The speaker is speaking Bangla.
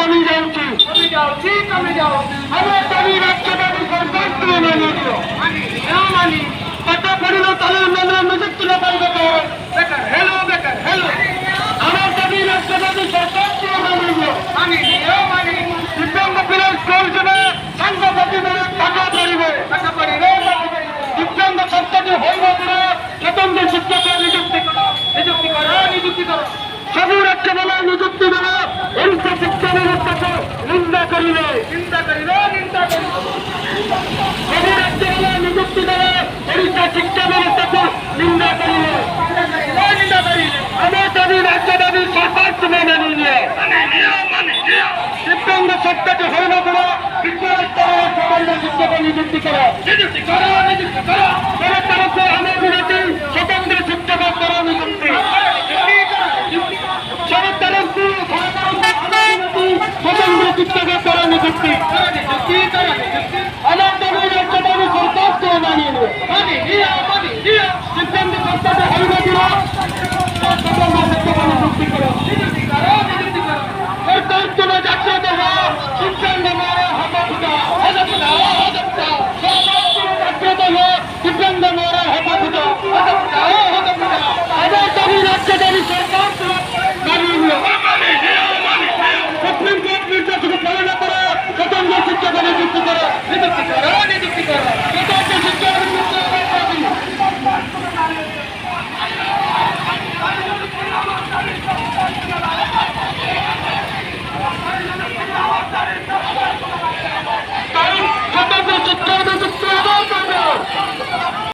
কমে যাচ্ছি আমার দাবি রাজ্যবাদী সরকার তুলে নিয়ে দিল মানি কত পড়িল তাহলে নিযুক্তি না পারবে বেকার হেলো আমার দাবি রাজ্যবাদী সরকার তুলে নিয়ে দিল মানি দিব্যাঙ্গ পিলার স্কুল যাবে সাংবাদিক টাকা পড়িবে দিব্যাঙ্গ সপ্তাহে হইব স্বতন্ত্র শিক্ষকের নিযুক্তি করো সবু রাজ্যপালের নিযুক্তি দেওয়া উচ্চ শিক্ষা ব্যবস্থাকে নিন্দা করিবে সবু রাজ্যপালের নিযুক্তি দেওয়া উচ্চ শিক্ষা ব্যবস্থাকে নিন্দা করিবে আমার দাবি রাজ্যবাদী সরকার তুমি মেনে নিয়ে দিব্যাঙ্গ সপ্তাহে হইব স্বতন্ত্র শিক্ষকের নিযুক্তি করো আমার বিরোধী স্বতন্ত্র শিক্ষকের করো নিযুক্তি স্বতন্ত্র শিক্ষকের করো নিযুক্তি আমার দাবি রাজ্যবাদী সরকার তো মানিয়ে সিদ্ধান্ত সরকারে হইবে দিল স্বতন্ত্র শিক্ষকের নিযুক্তি করো সরকার চলে যাচ্ছে দেব সিদ্ধান্ত মারা হতা সরকার চলে যাচ্ছে দেব সিদ্ধান্ত মারা হতা